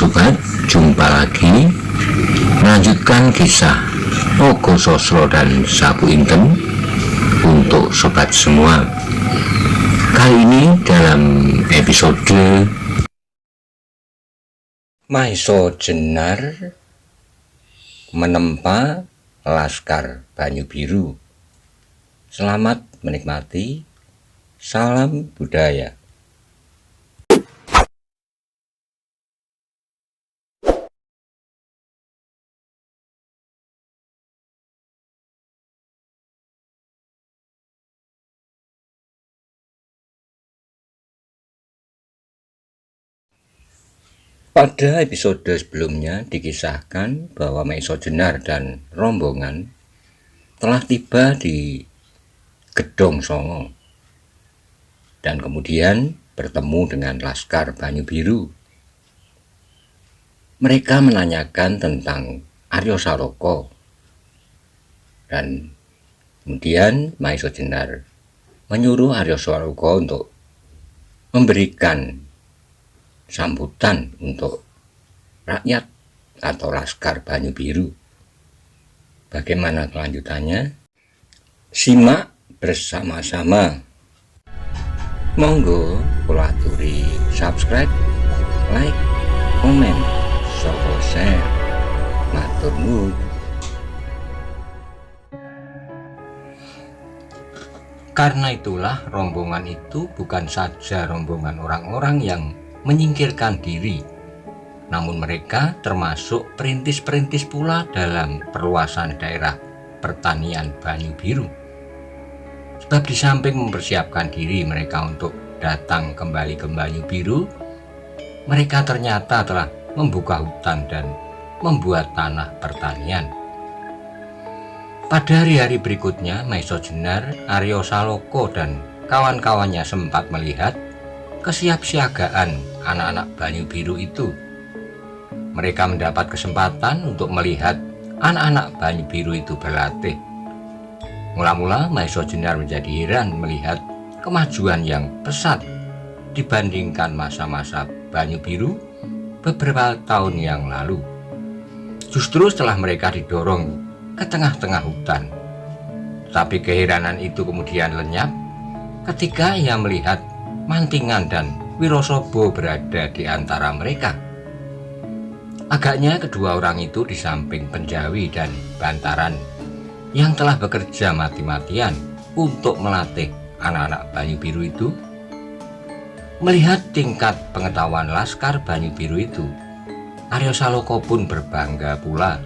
sobat, jumpa lagi melanjutkan kisah Ogo Sosro dan Sapu Inten untuk sobat semua. Kali ini dalam episode Maiso Jenar menempa Laskar Banyu Biru. Selamat menikmati. Salam budaya. Pada episode sebelumnya dikisahkan bahwa Maiso Jenar dan rombongan telah tiba di Gedong Songo dan kemudian bertemu dengan Laskar Banyu Biru. Mereka menanyakan tentang Aryo Saloko dan kemudian Maiso Jenar menyuruh Aryo Saloko untuk memberikan sambutan untuk rakyat atau Laskar Banyu Biru. Bagaimana kelanjutannya? Simak bersama-sama. Monggo kula aturi subscribe, like, komen, serta share. Matur nuwun. Karena itulah rombongan itu bukan saja rombongan orang-orang yang menyingkirkan diri, namun mereka termasuk perintis-perintis pula dalam perluasan daerah pertanian Banyu Biru. Sebab di samping mempersiapkan diri mereka untuk datang kembali ke Banyu Biru, mereka ternyata telah membuka hutan dan membuat tanah pertanian. Pada hari-hari berikutnya, Maiso Jenar, Aryo Saloko dan kawan-kawannya sempat melihat kesiapsiagaan anak-anak Banyu Biru itu. Mereka mendapat kesempatan untuk melihat anak-anak Banyu Biru itu berlatih. Mula-mula Maiso Jenar menjadi heran melihat kemajuan yang pesat dibandingkan masa-masa Banyu Biru beberapa tahun yang lalu. Justru setelah mereka didorong ke tengah-tengah hutan. Tapi keheranan itu kemudian lenyap ketika ia melihat Mantingan dan Wirosobo berada di antara mereka. Agaknya kedua orang itu di samping Penjawi dan Bantaran yang telah bekerja mati-matian untuk melatih anak-anak Banyu Biru itu. Melihat tingkat pengetahuan Laskar Banyu Biru itu, Aryo Saloko pun berbangga pula.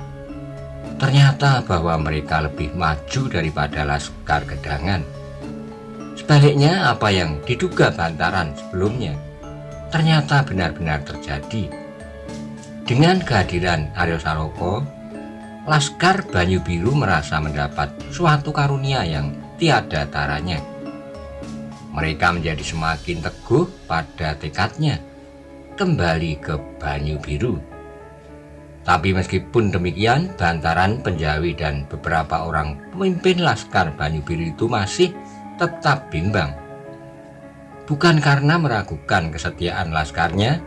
Ternyata bahwa mereka lebih maju daripada Laskar Gedangan. Sebaliknya, apa yang diduga Bantaran sebelumnya ternyata benar-benar terjadi. Dengan kehadiran Aryo Saloko, Laskar Banyu Biru merasa mendapat suatu karunia yang tiada taranya. Mereka menjadi semakin teguh pada tekadnya kembali ke Banyu Biru. Tapi meskipun demikian, Bantaran, Penjawi, dan beberapa orang pemimpin Laskar Banyu Biru itu masih tetap bimbang. Bukan karena meragukan kesetiaan laskarnya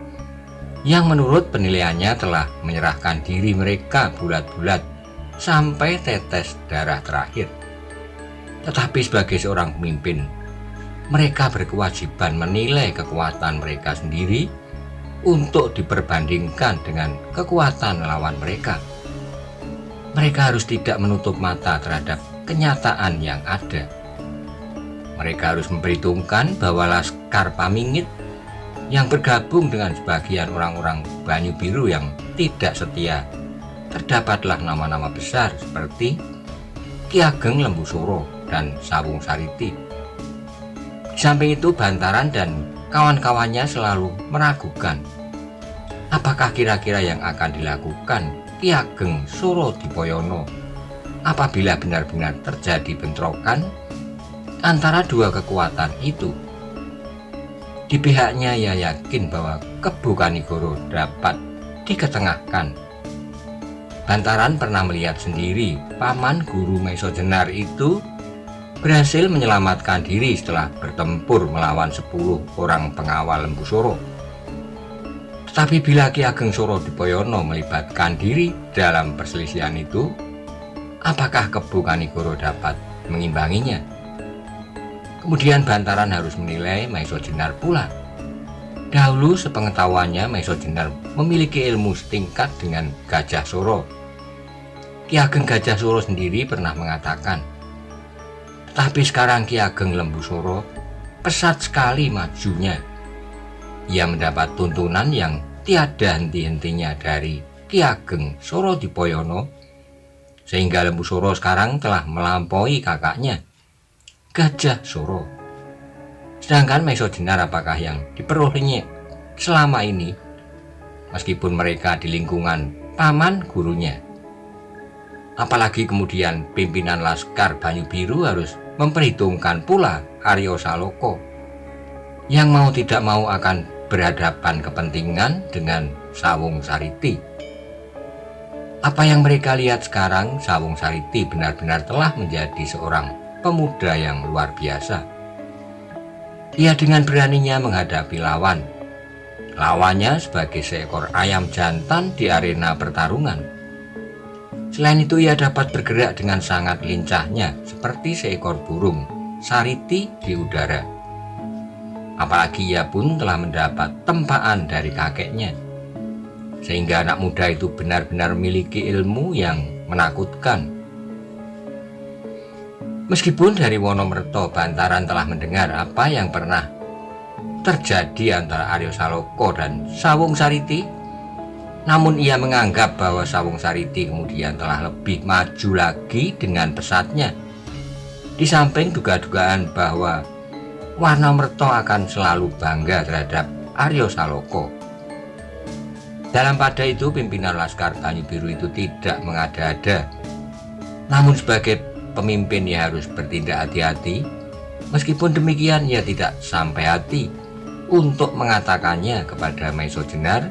yang menurut penilaiannya telah menyerahkan diri mereka bulat-bulat sampai tetes darah terakhir, tetapi sebagai seorang pemimpin, mereka berkewajiban menilai kekuatan mereka sendiri untuk diperbandingkan dengan kekuatan lawan mereka. Mereka harus tidak menutup mata terhadap kenyataan yang ada. Mereka harus memperhitungkan bahwa Laskar Pamingit yang bergabung dengan sebagian orang-orang Banyu Biru yang tidak setia, terdapatlah nama-nama besar seperti Ki Ageng Lembusuro dan Sawung Sariti. Di samping itu, Bantaran dan kawan-kawannya selalu meragukan apakah kira-kira yang akan dilakukan Ki Ageng Surodipoyono apabila benar-benar terjadi bentrokan antara dua kekuatan itu. Di pihaknya ia yakin bahwa Kebo Kanigoro dapat diketengahkan. Bantaran pernah melihat sendiri paman guru Maiso Jenar itu berhasil menyelamatkan diri setelah bertempur melawan 10 orang pengawal Lembusuro. Tetapi bila Ki Ageng Surodipoyono melibatkan diri dalam perselisihan itu, apakah Kebo Kanigoro dapat mengimbanginya? Kemudian Bantaran harus menilai Maiso Jenar pula. Dahulu sepengetahuannya Maiso Jenar memiliki ilmu setingkat dengan Gajah Suro. Ki Ageng Gajah Suro sendiri pernah mengatakan, tapi sekarang Ki Ageng Lembu Suro pesat sekali majunya. Ia mendapat tuntunan yang tiada henti-hentinya dari Ki Ageng Surodipoyono, sehingga Lembu Suro sekarang telah melampaui kakaknya, Gajah Suro. Sedangkan Maiso Jenar apakah yang diperolehnya selama ini, meskipun mereka di lingkungan paman gurunya? Apalagi kemudian pimpinan Laskar Banyu Biru harus memperhitungkan pula Aryo Saloko, yang mau tidak mau akan berhadapan kepentingan dengan Sawung Sariti. Apa yang mereka lihat sekarang, Sawung Sariti benar-benar telah menjadi seorang pemuda yang luar biasa. Ia dengan beraninya menghadapi lawannya sebagai seekor ayam jantan di arena pertarungan. Selain itu ia dapat bergerak dengan sangat lincahnya seperti seekor burung Sariti di udara. Apalagi ia pun telah mendapat tempaan dari kakeknya, sehingga anak muda itu benar-benar memiliki ilmu yang menakutkan. Meskipun dari Wonomerto Bantaran telah mendengar apa yang pernah terjadi antara Aryo Saloko dan Sawung Sariti, namun ia menganggap bahwa Sawung Sariti kemudian telah lebih maju lagi dengan pesatnya. Di samping duga-dugaan bahwa Wonomerto akan selalu bangga terhadap Aryo Saloko. Dalam pada itu pimpinan Laskar Banyu Biru itu tidak mengada-ada. Namun sebagai pemimpin ia harus bertindak hati-hati. Meskipun demikian ia tidak sampai hati untuk mengatakannya kepada Maiso Jenar,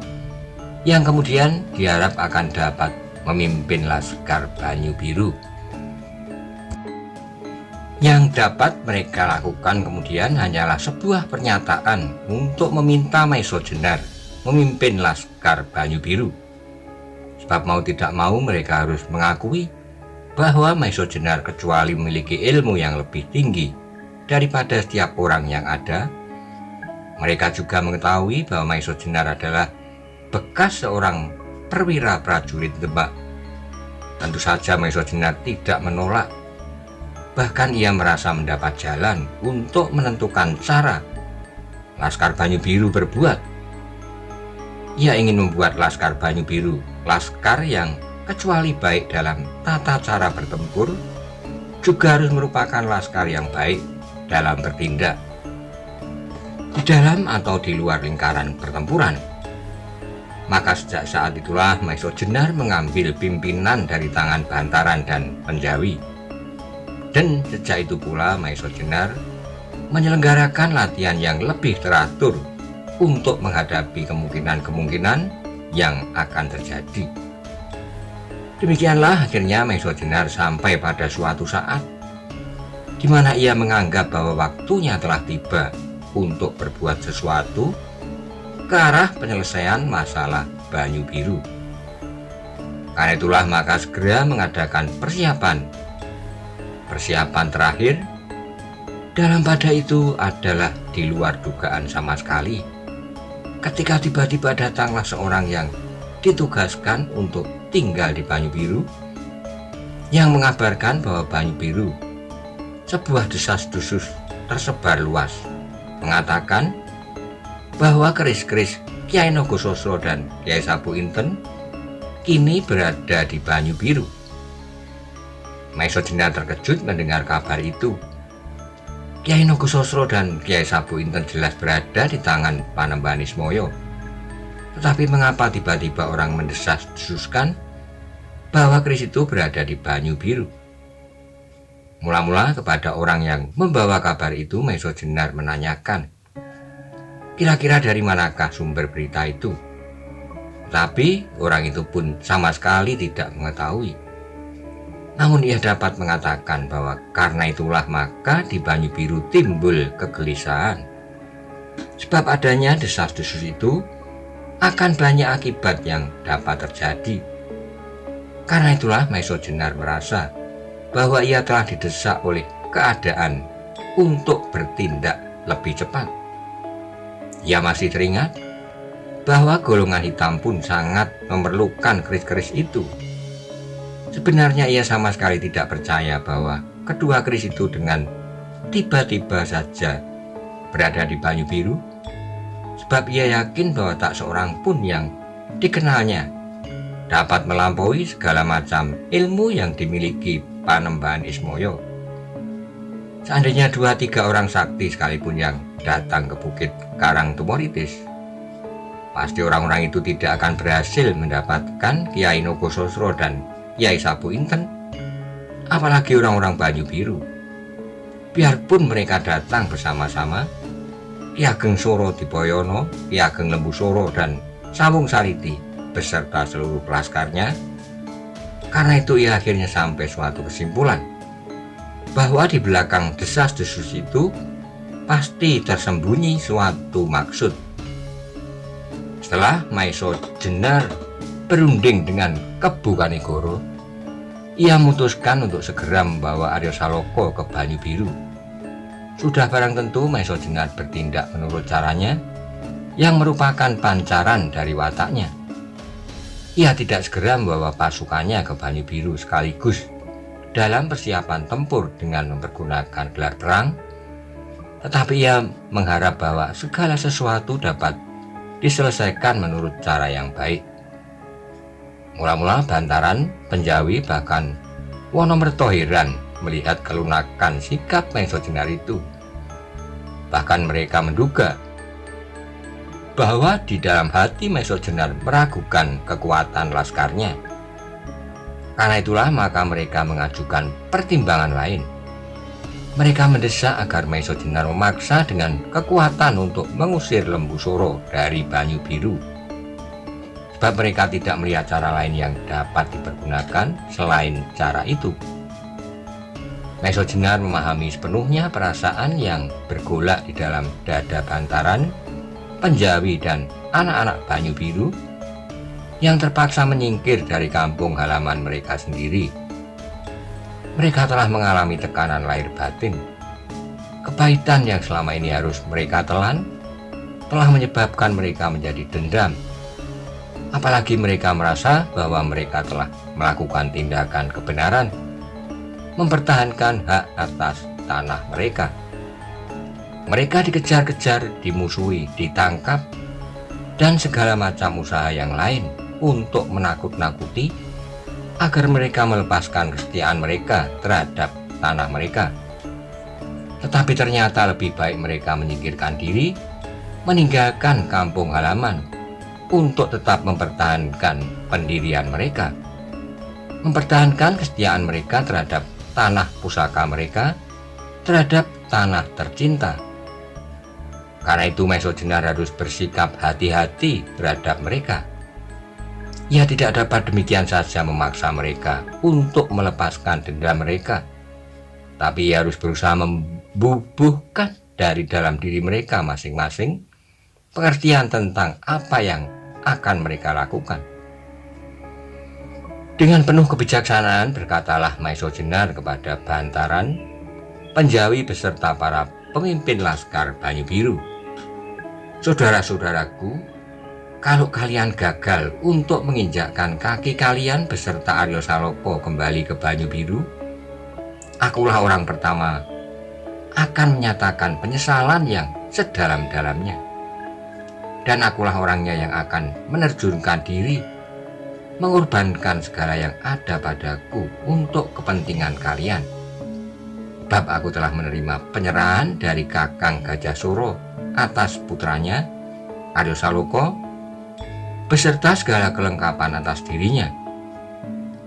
yang kemudian diharap akan dapat memimpin Laskar Banyu Biru. Yang dapat mereka lakukan kemudian hanyalah sebuah pernyataan untuk meminta Maiso Jenar memimpin Laskar Banyu Biru. Sebab mau tidak mau mereka harus mengakui bahwa Maiso Jenar kecuali memiliki ilmu yang lebih tinggi daripada setiap orang yang ada, mereka juga mengetahui bahwa Maiso Jenar adalah bekas seorang perwira prajurit Demak. Tentu saja Maiso Jenar tidak menolak. Bahkan ia merasa mendapat jalan untuk menentukan cara Laskar Banyu Biru berbuat. Ia ingin membuat Laskar Banyu Biru laskar yang kecuali baik dalam tata cara bertempur, juga harus merupakan laskar yang baik dalam bertindak, di dalam atau di luar lingkaran pertempuran. Maka sejak saat itulah Maiso Jenar mengambil pimpinan dari tangan Bantaran dan Penjawi. Dan sejak itu pula Maiso Jenar menyelenggarakan latihan yang lebih teratur untuk menghadapi kemungkinan-kemungkinan yang akan terjadi. Demikianlah akhirnya Maiso Jenar sampai pada suatu saat di mana ia menganggap bahwa waktunya telah tiba untuk berbuat sesuatu ke arah penyelesaian masalah Banyu Biru. Karena itulah maka segera mengadakan persiapan terakhir. Dalam pada itu adalah di luar dugaan sama sekali, ketika tiba-tiba datanglah seorang yang ditugaskan untuk tinggal di Banyu Biru, yang mengabarkan bahwa Banyu Biru sebuah desas-desus tersebar luas, mengatakan bahwa keris-keris Kyai Nogososro dan Kyai Sabu Inten kini berada di Banyu Biru. Maiso Jenar terkejut mendengar kabar itu. Kyai Nogososro dan Kyai Sabu Inten jelas berada di tangan Panembahan Ismoyo. Tetapi mengapa tiba-tiba orang mendesas-desuskan bahwa keris itu berada di Banyu Biru? Mula-mula kepada orang yang membawa kabar itu, Maiso Jenar menanyakan, kira-kira dari manakah sumber berita itu? Tapi orang itu pun sama sekali tidak mengetahui. Namun ia dapat mengatakan bahwa karena itulah maka di Banyu Biru timbul kegelisahan. Sebab adanya desas-desus itu akan banyak akibat yang dapat terjadi. Karena itulah Maesho Jenar merasa bahwa ia telah didesak oleh keadaan untuk bertindak lebih cepat. Ia masih teringat bahwa golongan hitam pun sangat memerlukan keris-keris itu. Sebenarnya ia sama sekali tidak percaya bahwa kedua keris itu dengan tiba-tiba saja berada di Banyu Biru, sebab ia yakin bahwa tak seorang pun yang dikenalnya dapat melampaui segala macam ilmu yang dimiliki Panembahan Ismoyo. Seandainya 2-3 orang sakti sekalipun yang datang ke Bukit Karang Tumoritis, pasti orang-orang itu tidak akan berhasil mendapatkan Kiai Nogososro dan Kiai Sabu Inten, apalagi orang-orang Banyu Biru. Biarpun mereka datang bersama-sama, Ki Ageng Soro Dipoyono, Ki Ageng Lembu Soro, dan Sawung Saliti beserta seluruh laskarnya. Karena itu ia akhirnya sampai suatu kesimpulan bahwa di belakang desas-desus itu pasti tersembunyi suatu maksud. Setelah Maesho Jenar berunding dengan Kebu Kanigoro, ia memutuskan untuk segera membawa Aryo Saloka ke Banyu Biru. Sudah barang tentu Maesho Jenar bertindak menurut caranya yang merupakan pancaran dari wataknya. Ia tidak segera membawa pasukannya ke Banyu Biru sekaligus dalam persiapan tempur dengan mempergunakan gelar perang, tetapi ia mengharap bahwa segala sesuatu dapat diselesaikan menurut cara yang baik. Mula-mula Bantaran, Penjawi, bahkan Wonomerto heran melihat kelunakan sikap Maesho Jenar itu. Bahkan mereka menduga bahwa di dalam hati Maesho Jenar meragukan kekuatan laskarnya. Karena itulah maka mereka mengajukan pertimbangan lain. Mereka mendesak agar Maesho Jenar memaksa dengan kekuatan untuk mengusir Lembu Soro dari Banyu Biru, sebab mereka tidak melihat cara lain yang dapat dipergunakan selain cara itu. Maesho Jenar memahami sepenuhnya perasaan yang bergolak di dalam dada Bantaran, Penjawi, dan anak-anak Banyu Biru yang terpaksa menyingkir dari kampung halaman mereka sendiri. Mereka telah mengalami tekanan lahir batin. Kepahitan yang selama ini harus mereka telan telah menyebabkan mereka menjadi dendam. Apalagi mereka merasa bahwa mereka telah melakukan tindakan kebenaran, mempertahankan hak atas tanah mereka. Mereka dikejar-kejar, dimusuhi, ditangkap, dan segala macam usaha yang lain untuk menakut-nakuti agar mereka melepaskan kesetiaan mereka terhadap tanah mereka. Tetapi ternyata lebih baik mereka menyingkirkan diri, meninggalkan kampung halaman untuk tetap mempertahankan pendirian mereka, mempertahankan kesetiaan mereka terhadap tanah pusaka mereka, terhadap tanah tercinta. Karena itu Maesho Jenar harus bersikap hati-hati terhadap mereka. Ia tidak dapat demikian saja memaksa mereka untuk melepaskan dendam mereka, tapi ia harus berusaha membubuhkan dari dalam diri mereka masing-masing pengertian tentang apa yang akan mereka lakukan. Dengan penuh kebijaksanaan berkatalah Maesho Jenar kepada Bantaran, Penjawi beserta para pemimpin laskar Banyu Biru, "Saudara-saudaraku, kalau kalian gagal untuk menginjakkan kaki kalian beserta Aryo Saloka kembali ke Banyu Biru, akulah orang pertama akan menyatakan penyesalan yang sedalam-dalamnya. Dan akulah orangnya yang akan menerjunkan diri, mengorbankan segala yang ada padaku untuk kepentingan kalian. Sebab aku telah menerima penyerahan dari Kakang Gajah Soro atas putranya Aryo Saloka beserta segala kelengkapan atas dirinya,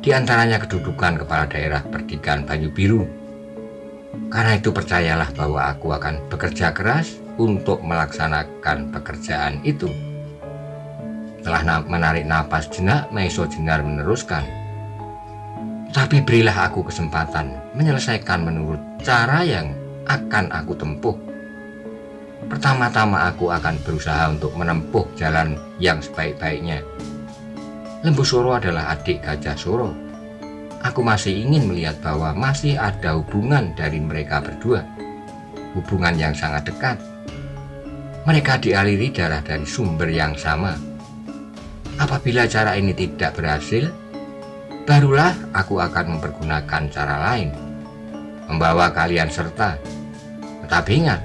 di antaranya kedudukan kepala daerah Perdikan Banyu Biru. Karena itu percayalah bahwa aku akan bekerja keras untuk melaksanakan pekerjaan itu." Setelah menarik napas jenak, Maesho Jenar meneruskan, "Tapi berilah aku kesempatan menyelesaikan menurut cara yang akan aku tempuh. Pertama-tama aku akan berusaha untuk menempuh jalan yang sebaik-baiknya. Lembu Soro adalah adik Gajah Soro. Aku masih ingin melihat bahwa masih ada hubungan dari mereka berdua, hubungan yang sangat dekat. Mereka dialiri darah dari sumber yang sama. Apabila cara ini tidak berhasil, barulah aku akan mempergunakan cara lain, membawa kalian serta. Tetapi ingat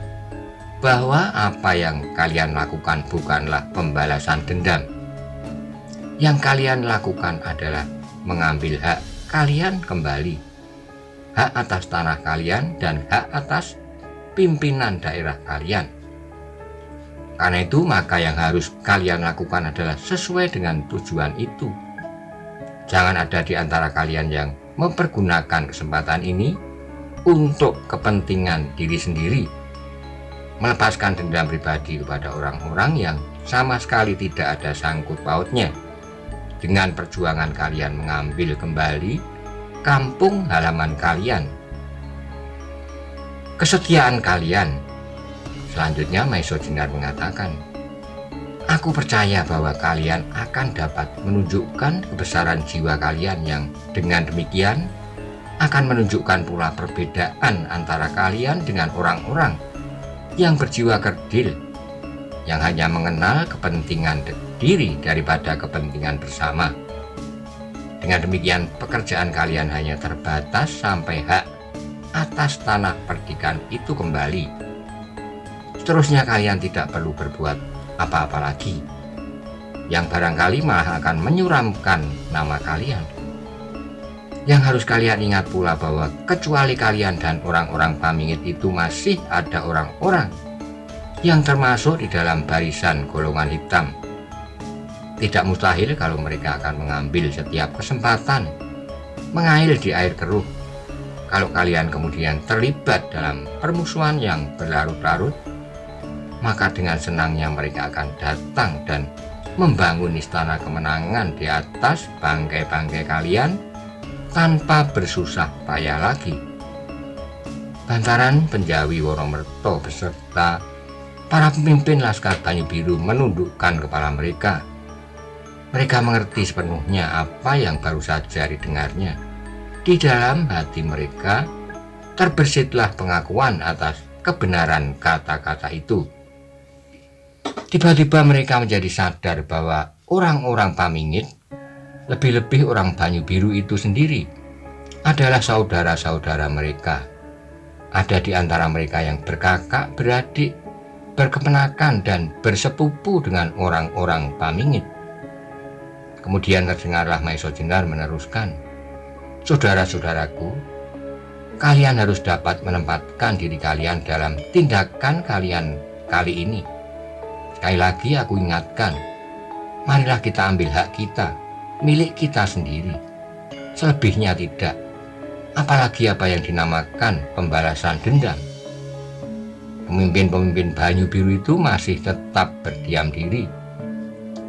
bahwa apa yang kalian lakukan bukanlah pembalasan dendam. Yang kalian lakukan adalah mengambil hak kalian kembali, hak atas tanah kalian dan hak atas pimpinan daerah kalian. Karena itu maka yang harus kalian lakukan adalah sesuai dengan tujuan itu. Jangan ada di antara kalian yang mempergunakan kesempatan ini untuk kepentingan diri sendiri, melepaskan dendam pribadi kepada orang-orang yang sama sekali tidak ada sangkut pautnya dengan perjuangan kalian mengambil kembali kampung halaman kalian. Kesetiaan kalian. Selanjutnya Maiso Jenar mengatakan, aku percaya bahwa kalian akan dapat menunjukkan kebesaran jiwa kalian yang dengan demikian akan menunjukkan pula perbedaan antara kalian dengan orang-orang yang berjiwa kerdil, yang hanya mengenal kepentingan diri daripada kepentingan bersama. Dengan demikian pekerjaan kalian hanya terbatas sampai hak atas tanah perdikan itu kembali. Seterusnya kalian tidak perlu berbuat apa-apa lagi, yang barangkali malah akan menyuramkan nama kalian. Yang harus kalian ingat pula bahwa kecuali kalian dan orang-orang Pamingit itu masih ada orang-orang yang termasuk di dalam barisan golongan hitam. Tidak mustahil kalau mereka akan mengambil setiap kesempatan mengail di air keruh. Kalau kalian kemudian terlibat dalam permusuhan yang berlarut-larut, maka dengan senangnya mereka akan datang dan membangun istana kemenangan di atas bangkai-bangkai kalian tanpa bersusah payah lagi. Bantaran Penjawi Wonomerto beserta para pemimpin Laskar Banyu Biru menundukkan kepala mereka. Mereka mengerti sepenuhnya apa yang baru saja didengarnya. Di dalam hati mereka terbesitlah pengakuan atas kebenaran kata-kata itu. Tiba-tiba mereka menjadi sadar bahwa orang-orang Pamingit, lebih-lebih orang Banyu Biru itu sendiri, adalah saudara-saudara mereka. Ada di antara mereka yang berkakak, beradik, berkeponakan dan bersepupu dengan orang-orang Pamingit. Kemudian terdengarlah Maiso Jenar meneruskan, saudara-saudaraku, kalian harus dapat menempatkan diri kalian dalam tindakan kalian kali ini. Sekali lagi aku ingatkan, marilah kita ambil hak kita, milik kita sendiri. Selebihnya tidak, apalagi apa yang dinamakan pembalasan dendam. Pemimpin-pemimpin Banyu Biru itu masih tetap berdiam diri.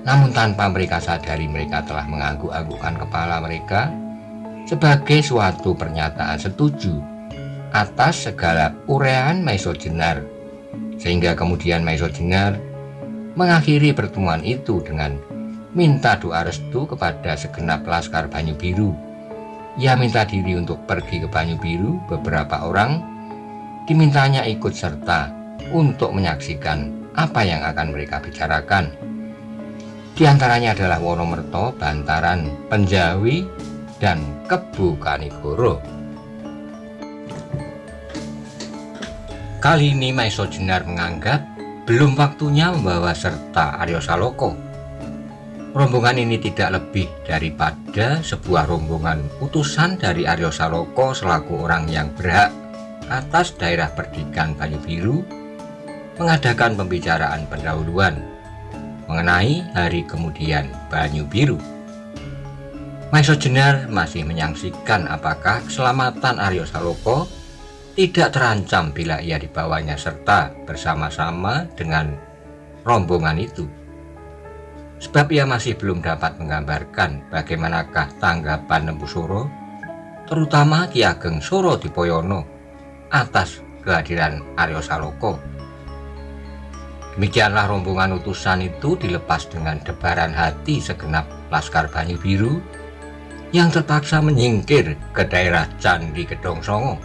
Namun tanpa mereka sadari mereka telah mengangguk-anggukkan kepala mereka sebagai suatu pernyataan setuju atas segala uraian Maiso Jenar. Sehingga kemudian Maiso Jenar mengakhiri pertemuan itu dengan minta doa restu kepada segenap Laskar Banyu Biru. Ia minta diri untuk pergi ke Banyu Biru. Beberapa orang dimintanya ikut serta untuk menyaksikan apa yang akan mereka bicarakan. Di antaranya adalah Wonomerto, Bantaran, Penjawi, dan Kebu Kanigoro. Kali ini Maiso Jenar menganggap belum waktunya membawa serta Aryo Saloko. Rombongan ini tidak lebih daripada sebuah rombongan utusan dari Aryo Saloko selaku orang yang berhak atas daerah perdikan Banyu Biru mengadakan pembicaraan pendahuluan mengenai hari kemudian Banyu Biru. Maiso Jenar masih menyaksikan apakah keselamatan Aryo Saloko tidak terancam bila ia dibawanya serta bersama-sama dengan rombongan itu. Sebab ia masih belum dapat menggambarkan bagaimanakah tanggapan Lembu Soro, terutama Ki Ageng Soro Dipoyono atas kehadiran Aryo Saloko. Demikianlah rombongan utusan itu dilepas dengan debaran hati segenap Laskar Banyu Biru yang terpaksa menyingkir ke daerah Candi Gedong Songo.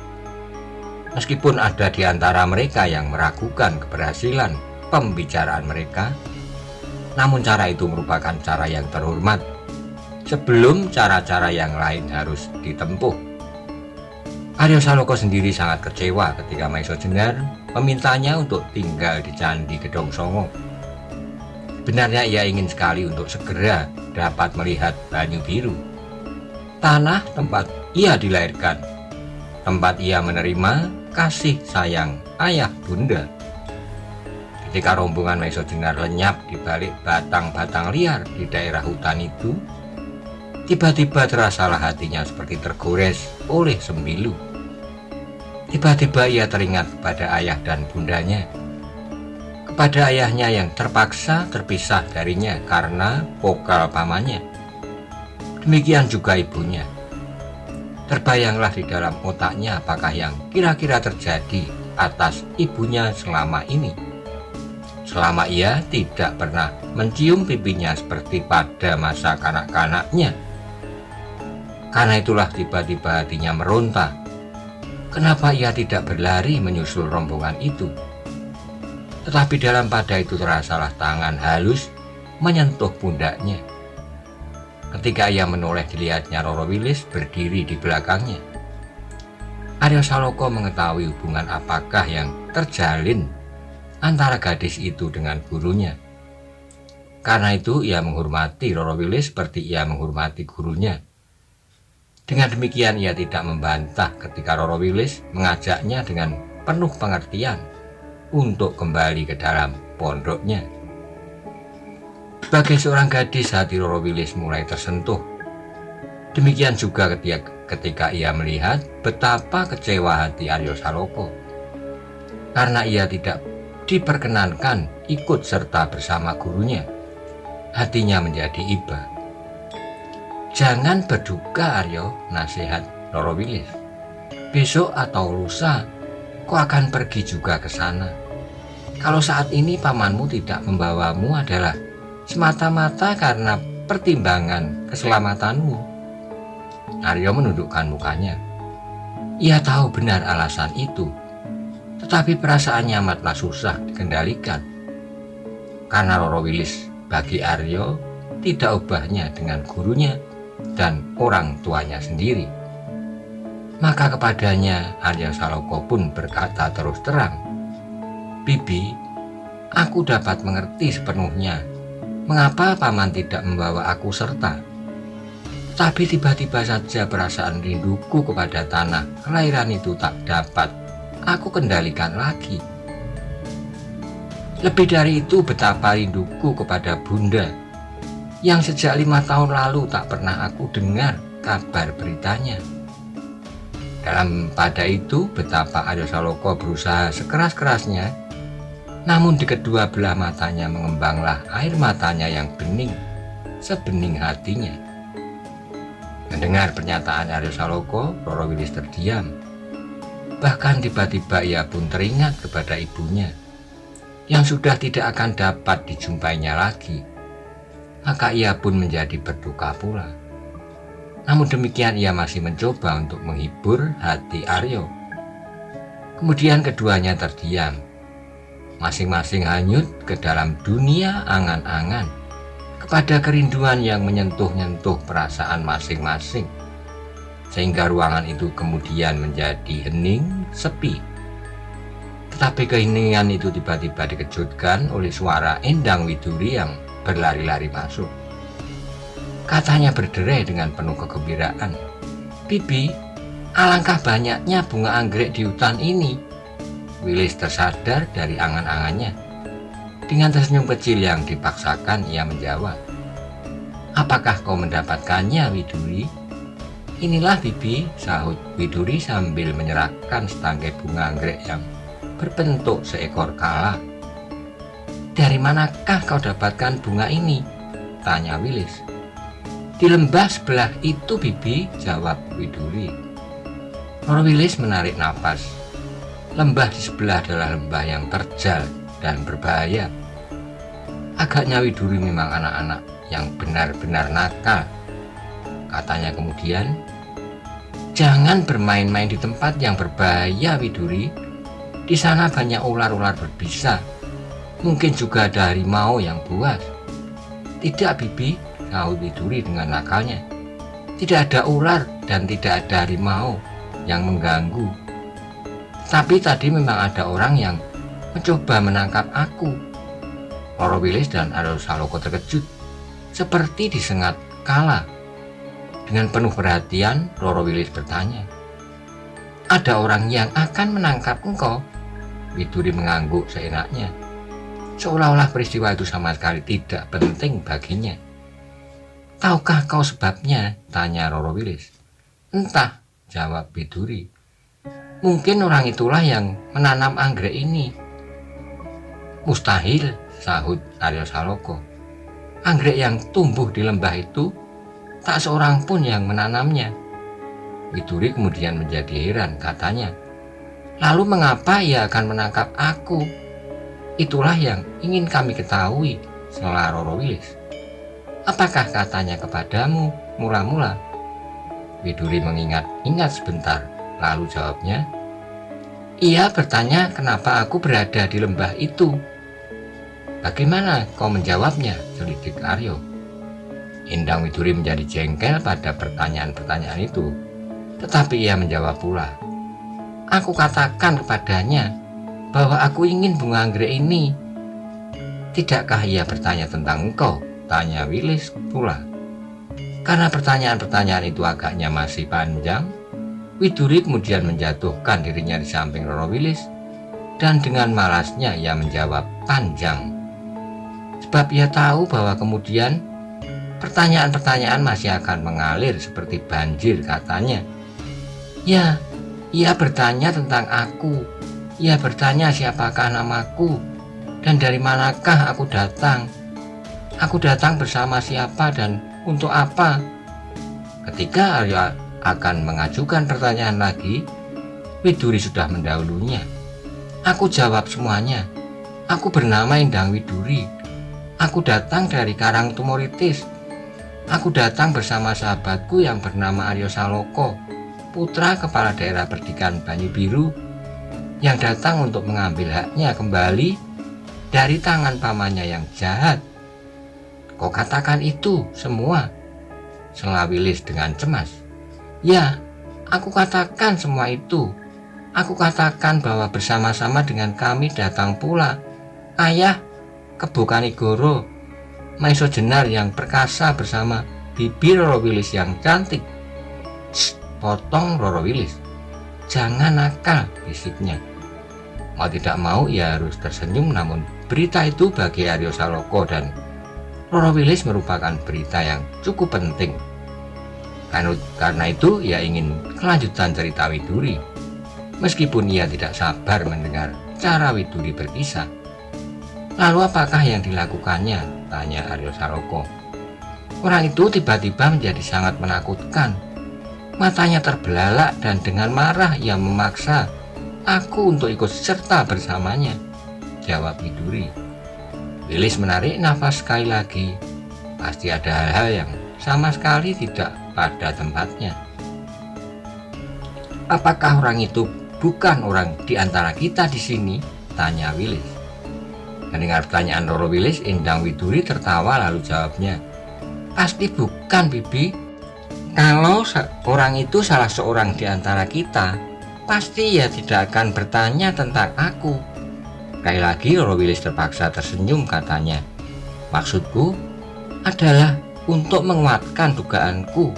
Meskipun ada di antara mereka yang meragukan keberhasilan pembicaraan mereka, namun cara itu merupakan cara yang terhormat sebelum cara-cara yang lain harus ditempuh. Aryo Saloko sendiri sangat kecewa ketika Maiso Jenar memintanya untuk tinggal di Candi Gedong Songo. Benarnya ia ingin sekali untuk segera dapat melihat Banyu Biru, tanah tempat ia dilahirkan, tempat ia menerima kasih sayang ayah bunda. Ketika rombongan Maiso Jenar lenyap di balik batang-batang liar di daerah hutan itu, tiba-tiba terasalah hatinya seperti tergores oleh sembilu. Tiba-tiba ia teringat kepada ayah dan bundanya, kepada ayahnya yang terpaksa terpisah darinya karena pokal pamannya. Demikian juga ibunya. Terbayanglah di dalam otaknya apakah yang kira-kira terjadi atas ibunya selama ini. Selama ia tidak pernah mencium pipinya seperti pada masa kanak-kanaknya. Karena itulah tiba-tiba hatinya meronta. Kenapa ia tidak berlari menyusul rombongan itu? Tetapi dalam pada itu terasalah tangan halus menyentuh pundaknya. Ketika ia menoleh dilihatnya Roro Wilis berdiri di belakangnya. Aryo Saloko mengetahui hubungan apakah yang terjalin antara gadis itu dengan gurunya. Karena itu ia menghormati Roro Wilis seperti ia menghormati gurunya. Dengan demikian ia tidak membantah ketika Roro Wilis mengajaknya dengan penuh pengertian untuk kembali ke dalam pondoknya. Sebagai seorang gadis, hati Roro Wilis mulai tersentuh. Demikian juga ketika ia melihat betapa kecewa hati Aryo Saloko karena ia tidak diperkenankan ikut serta bersama gurunya. Hatinya menjadi iba. Jangan berduka Aryo, nasihat Roro Wilis. Besok atau lusa kau akan pergi juga ke sana. Kalau saat ini pamanmu tidak membawamu adalah semata-mata karena pertimbangan keselamatanmu. Aryo menundukkan mukanya. Ia tahu benar alasan itu, tetapi perasaannya amatlah susah dikendalikan. Karena Roro Wilis bagi Aryo tidak ubahnya dengan gurunya dan orang tuanya sendiri. Maka kepadanya Aryo Saloko pun berkata terus terang, "Bibi, aku dapat mengerti sepenuhnya mengapa paman tidak membawa aku serta. Tapi tiba-tiba saja perasaan rinduku kepada tanah kelahiran itu tak dapat aku kendalikan lagi. Lebih dari itu betapa rinduku kepada bunda yang sejak 5 tahun lalu tak pernah aku dengar kabar beritanya." Dalam pada itu betapa Aryo Saloko berusaha sekeras-kerasnya, namun di kedua belah matanya mengembanglah air matanya yang bening, sebening hatinya. Mendengar pernyataan Aryo Saloko, Roro Wilis terdiam. Bahkan tiba-tiba ia pun teringat kepada ibunya yang sudah tidak akan dapat dijumpainya lagi. Maka ia pun menjadi berduka pula. Namun demikian ia masih mencoba untuk menghibur hati Aryo. Kemudian keduanya terdiam. Masing-masing hanyut ke dalam dunia angan-angan kepada kerinduan yang menyentuh-nyentuh perasaan masing-masing. Sehingga ruangan itu kemudian menjadi hening, sepi. Tetapi keheningan itu tiba-tiba dikejutkan oleh suara Endang Widuri yang berlari-lari masuk. Katanya berderai dengan penuh kegembiraan, "Bibi, alangkah banyaknya bunga anggrek di hutan ini." Wilis tersadar dari angan-angannya. Dengan tersenyum kecil yang dipaksakan ia menjawab, "Apakah kau mendapatkannya, Widuri?" "Inilah Bibi," sahut Widuri sambil menyerahkan setangkai bunga anggrek yang berbentuk seekor kala. "Dari manakah kau dapatkan bunga ini?" tanya Wilis. "Di lembah sebelah itu, Bibi," jawab Widuri. Roro Wilis menarik napas. Lembah di sebelah adalah lembah yang terjal dan berbahaya. Agaknya Widuri memang anak-anak yang benar-benar nakal. Katanya kemudian, jangan bermain-main di tempat yang berbahaya, Widuri. Di sana banyak ular-ular berbisa. Mungkin juga ada harimau yang buas. Tidak, Bibi, sahut Widuri dengan nakalnya. Tidak ada ular dan tidak ada harimau yang mengganggu. Tapi tadi memang ada orang yang mencoba menangkap aku. Roro Wilis dan Aryo Saloka terkejut, seperti disengat kala. Dengan penuh perhatian, Roro Wilis bertanya, ada orang yang akan menangkap engkau? Widuri mengangguk seenaknya, seolah-olah peristiwa itu sama sekali tidak penting baginya. Tahukah kau sebabnya? Tanya Roro Wilis. Entah, jawab Widuri. Mungkin orang itulah yang menanam anggrek ini. Mustahil, sahut Aryo Saloka. Anggrek yang tumbuh di lembah itu tak seorang pun yang menanamnya. Widuri kemudian menjadi heran, katanya, lalu mengapa ia akan menangkap aku? Itulah yang ingin kami ketahui, sela Roro Wilis. Apakah katanya kepadamu mula-mula? Widuri mengingat-ingat sebentar, lalu jawabnya, ia bertanya kenapa aku berada di lembah itu. Bagaimana kau menjawabnya? Selidik Aryo. Endang Widuri menjadi jengkel pada pertanyaan-pertanyaan itu, tetapi ia menjawab pula, aku katakan kepadanya bahwa aku ingin bunga anggrek ini. Tidakkah ia bertanya tentang engkau? Tanya Wilis pula. Karena pertanyaan-pertanyaan itu agaknya masih panjang, Widuri kemudian menjatuhkan dirinya di samping Roro Wilis dan dengan malasnya ia menjawab panjang. Sebab ia tahu bahwa kemudian pertanyaan-pertanyaan masih akan mengalir seperti banjir, katanya. Ya, ia bertanya tentang aku. Ia bertanya siapakah namaku dan dari manakah aku datang. Aku datang bersama siapa dan untuk apa? Ketika Aryo akan mengajukan pertanyaan lagi, Widuri sudah mendahulunya. Aku jawab semuanya. Aku bernama Endang Widuri. Aku datang dari Karang Tumoritis. Aku datang bersama sahabatku yang bernama Aryo Saloka, putra kepala daerah Perdikan Banyu Biru, yang datang untuk mengambil haknya kembali dari tangan pamannya yang jahat. Kau katakan itu semua, sela Wilis dengan cemas. Ya, aku katakan semua itu. Aku katakan bahwa bersama-sama dengan kami datang pula ayah ke Bokanigoro, Maiso Jenar yang perkasa bersama bibi Roro Wilis yang cantik. Shh, potong Roro Wilis. Jangan nakal, bisiknya. Mau tidak mau ia harus tersenyum, namun berita itu bagi Aryo Saloka dan Roro Wilis merupakan berita yang cukup penting. Karena itu ia ingin kelanjutan cerita Widuri, meskipun ia tidak sabar mendengar cara Widuri berkisah. Lalu apakah yang dilakukannya? Tanya Aryo Saloka. Orang itu tiba-tiba menjadi sangat menakutkan. Matanya terbelalak dan dengan marah ia memaksa aku untuk ikut serta bersamanya, jawab Widuri. Wilis menarik nafas sekali lagi. Pasti ada hal-hal yang sama sekali tidak pada tempatnya. Apakah orang itu bukan orang di antara kita di sini? Tanya Wilis. Mendengar pertanyaan Roro Wilis, Endang Widuri tertawa lalu jawabnya, pasti bukan, Bibi. Kalau orang itu salah seorang di antara kita, pasti ia tidak akan bertanya tentang aku. Sekali lagi Roro Wilis terpaksa tersenyum, katanya. Maksudku adalah untuk menguatkan dugaanku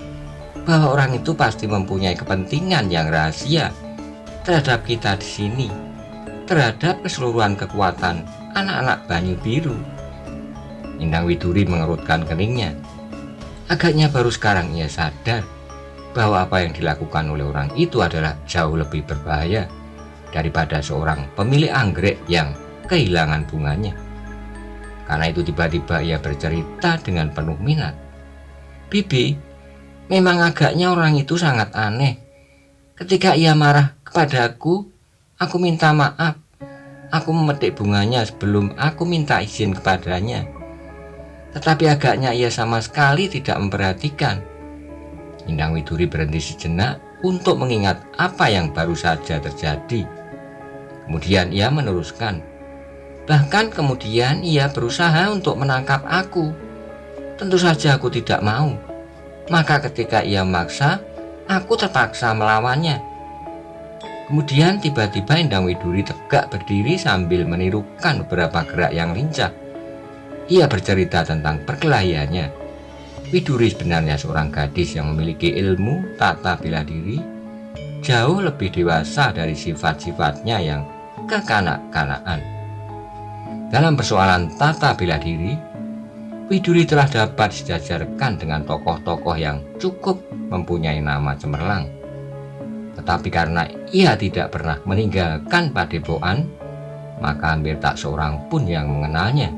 bahwa orang itu pasti mempunyai kepentingan yang rahasia terhadap kita di sini, terhadap keseluruhan kekuatan anak-anak Banyu Biru. Endang Widuri mengerutkan keningnya. Agaknya baru sekarang ia sadar bahwa apa yang dilakukan oleh orang itu adalah jauh lebih berbahaya daripada seorang pemilik anggrek yang kehilangan bunganya. Karena itu tiba-tiba ia bercerita dengan penuh minat. Bibi, memang agaknya orang itu sangat aneh. Ketika ia marah kepadaku minta maaf. aku memetik bunganya sebelum aku minta izin kepadanya. Tetapi agaknya ia sama sekali tidak memperhatikan. Endang Widuri berhenti sejenak untuk mengingat apa yang baru saja terjadi. Kemudian ia meneruskan, bahkan kemudian ia berusaha untuk menangkap aku. Tentu saja aku tidak mau. Maka ketika ia memaksa, aku terpaksa melawannya. Kemudian tiba-tiba Endang Widuri tegak berdiri sambil menirukan beberapa gerak yang lincah. Ia bercerita tentang perkelahiannya. Widuri sebenarnya seorang gadis yang memiliki ilmu tata bela diri jauh lebih dewasa dari sifat-sifatnya yang kekanak-kanakan. Dalam persoalan tata bela diri, Widuri telah dapat disejajarkan dengan tokoh-tokoh yang cukup mempunyai nama cemerlang. Tetapi karena ia tidak pernah meninggalkan padepokan, maka hampir tak seorang pun yang mengenalnya.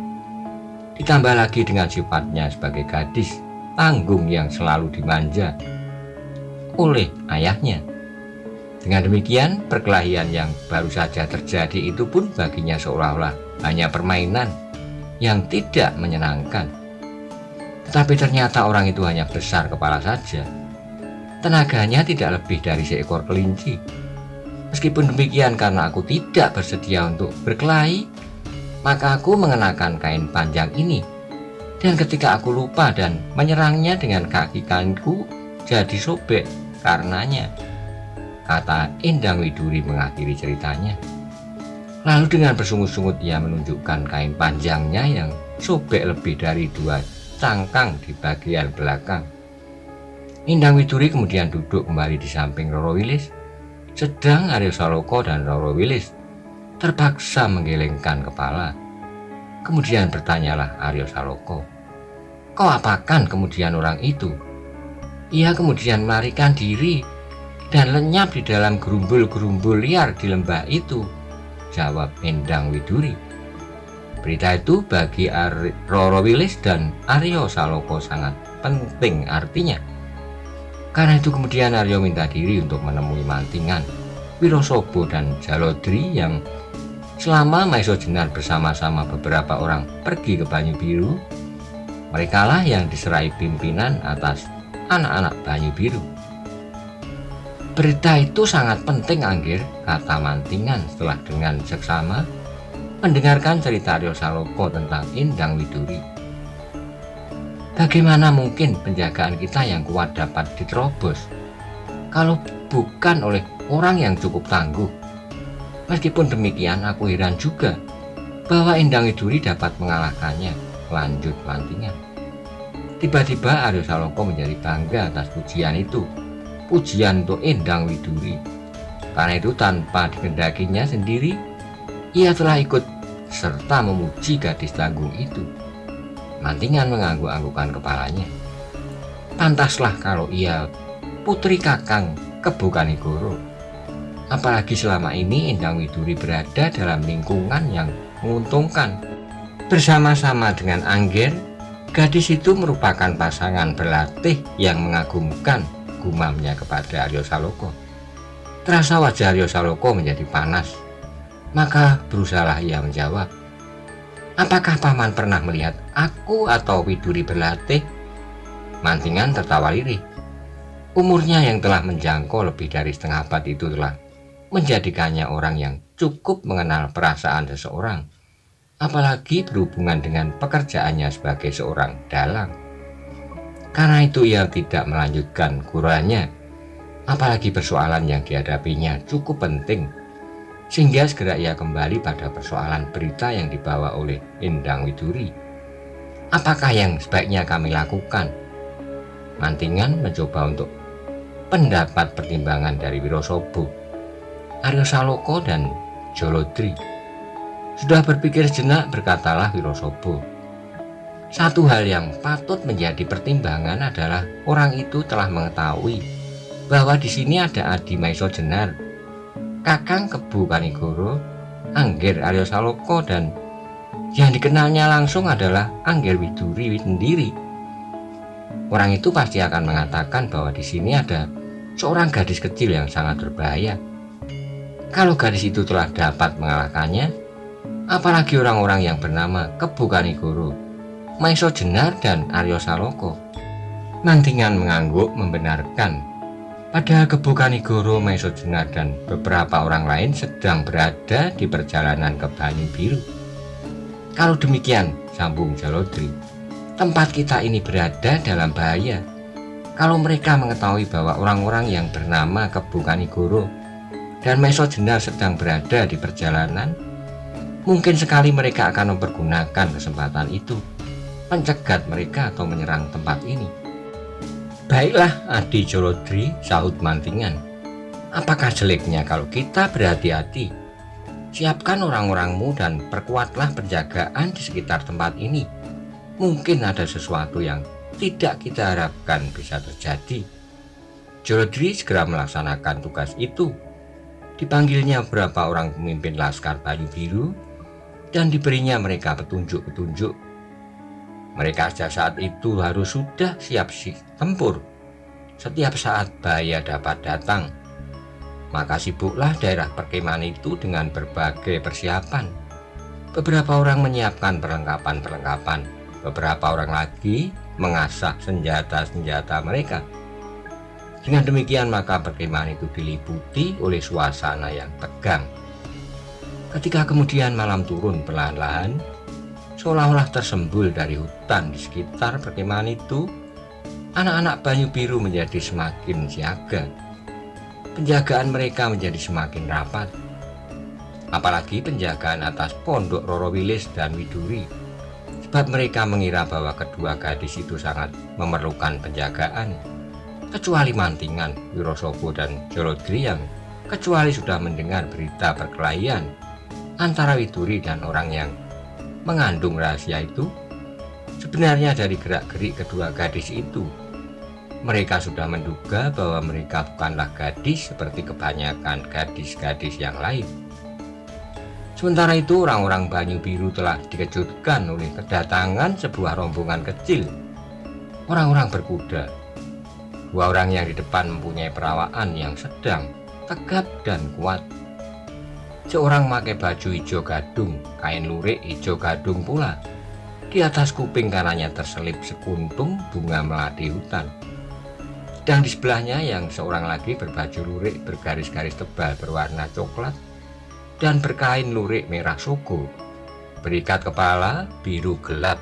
Ditambah lagi dengan sifatnya sebagai gadis tanggung yang selalu dimanja oleh ayahnya. Dengan demikian, perkelahian yang baru saja terjadi itu pun baginya seolah-olah hanya permainan yang tidak menyenangkan. Tetapi ternyata orang itu hanya besar kepala saja. Tenaganya tidak lebih dari seekor kelinci. Meskipun demikian, karena aku tidak bersedia untuk berkelahi, maka aku mengenakan kain panjang ini. Dan ketika aku lupa dan menyerangnya dengan kaki kananku jadi sobek karenanya, kata Endang Widuri mengakhiri ceritanya. Lalu dengan bersungut-sungut ia menunjukkan kain panjangnya yang sobek lebih dari 2 cangkang di bagian belakang. Endang Widuri kemudian duduk kembali di samping Roro Wilis, sedang Aryo Saloka dan Roro Wilis terpaksa menggelengkan kepala. Kemudian bertanyalah Aryo Saloka, "Kau apakan kemudian orang itu?" Ia kemudian melarikan diri dan lenyap di dalam gerumbul-gerumbul liar di lembah itu, jawab Endang Widuri. Berita itu bagi Roro Wilis dan Aryo Saloka sangat penting artinya. Karena itu kemudian Aryo minta diri untuk menemui Mantingan, Wirosobo dan Jalodri yang selama Maiso Jenar bersama-sama beberapa orang pergi ke Banyu Biru. Merekalah yang diserai pimpinan atas anak-anak Banyu Biru. Berita itu sangat penting, Anggir, kata Mantingan setelah dengan seksama mendengarkan cerita Aryo Saloka tentang Endang Widuri. Bagaimana mungkin penjagaan kita yang kuat dapat diterobos kalau bukan oleh orang yang cukup tangguh? Meskipun demikian, aku heran juga bahwa Endang Widuri dapat mengalahkannya, lanjut Mantingan. Tiba-tiba Aryo Saloka menjadi bangga atas pujian itu, pujian untuk Endang Widuri. Karena itu tanpa dikehendakinya sendiri, ia telah ikut serta memuji gadis tangguh itu. Mantingan mengangguk-anggukkan kepalanya. Pantaslah kalau ia putri Kakang Kebo Kanigoro. Apalagi selama ini Endang Widuri berada dalam lingkungan yang menguntungkan. Bersama-sama dengan Anggir, gadis itu merupakan pasangan berlatih yang mengagumkan, gumamnya kepada Aryo Saloka. Terasa wajah Aryo Saloka menjadi panas. Maka berusahalah ia menjawab, "Apakah paman pernah melihat aku atau Widuri berlatih?" Mantingan tertawa lirih. Umurnya yang telah menjangkau lebih dari setengah abad itu telah menjadikannya orang yang cukup mengenal perasaan seseorang, apalagi berhubungan dengan pekerjaannya sebagai seorang dalang. Karena itu ia tidak melanjutkan guruannya, apalagi persoalan yang dihadapinya cukup penting, sehingga segera ia kembali pada persoalan berita yang dibawa oleh Endang Widuri. Apakah yang sebaiknya kami lakukan? Mantingan mencoba untuk pendapat pertimbangan dari Wirosobo, Aryo Saloka dan Jalodri. Sudah berpikir sejenak, berkatalah Wirosobo, "Satu hal yang patut menjadi pertimbangan adalah orang itu telah mengetahui bahwa di sini ada Adi Maiso Jenar, Kakang Kebo Kanigoro, Anggir Aryo Saloka, dan yang dikenalnya langsung adalah Anggir Widuri sendiri. Orang itu pasti akan mengatakan bahwa di sini ada seorang gadis kecil yang sangat berbahaya. Kalau gadis itu telah dapat mengalahkannya, Apalagi orang-orang yang bernama Kebu Kanigoro, Maiso Jenar, dan Aryo Saloko. Mantingan mengangguk membenarkan. Padahal Kebu Kanigoro, Maiso Jenar, dan beberapa orang lain sedang berada di perjalanan ke Banyu Biru. Kalau demikian, sambung Jalodri, tempat kita ini berada dalam bahaya. Kalau mereka mengetahui bahwa orang-orang yang bernama Kebu Kanigoro dan Maiso Jenar sedang berada di perjalanan, mungkin sekali mereka akan mempergunakan kesempatan itu, mencegat mereka atau menyerang tempat ini. Baiklah, Adi Jalodri, sahut Mantingan. Apakah jeleknya kalau kita berhati-hati? Siapkan orang-orangmu dan perkuatlah penjagaan di sekitar tempat ini. Mungkin ada sesuatu yang tidak kita harapkan bisa terjadi. Jalodri segera melaksanakan tugas itu. Dipanggilnya beberapa orang pemimpin Laskar Banyu Biru dan diberinya mereka petunjuk-petunjuk. Mereka sejak saat itu harus sudah siap tempur setiap saat bahaya dapat datang. Maka sibuklah daerah perkemahan itu dengan berbagai persiapan. Beberapa orang menyiapkan perlengkapan-perlengkapan, beberapa orang lagi mengasah senjata-senjata mereka. Dengan demikian maka perkemahan itu diliputi oleh suasana yang tegang. Ketika kemudian malam turun perlahan-lahan, seolah-olah tersembul dari hutan di sekitar perkemahan itu, anak-anak Banyu Biru menjadi semakin siaga. Penjagaan mereka menjadi semakin rapat. Apalagi penjagaan atas pondok Roro Wilis dan Widuri, sebab mereka mengira bahwa kedua gadis itu sangat memerlukan penjagaan, kecuali Mantingan, Wirosobo, dan Jalodri yang kecuali sudah mendengar berita perkelahian antara Widuri dan orang yang mengandung rahasia itu. Sebenarnya dari gerak-gerik kedua gadis itu, mereka sudah menduga bahwa mereka bukanlah gadis seperti kebanyakan gadis-gadis yang lain. Sementara itu orang-orang Banyu Biru telah dikejutkan oleh kedatangan sebuah rombongan kecil, orang-orang berkuda. Dua orang yang di depan mempunyai perawaan yang sedang, tegap dan kuat. Seorang memakai baju hijau gadung, kain lurik hijau gadung pula. Di atas kuping kanannya terselip sekuntum bunga melati hutan. Dan di sebelahnya yang seorang lagi berbaju lurik bergaris-garis tebal berwarna coklat dan berkain lurik merah soko, berikat kepala biru gelap.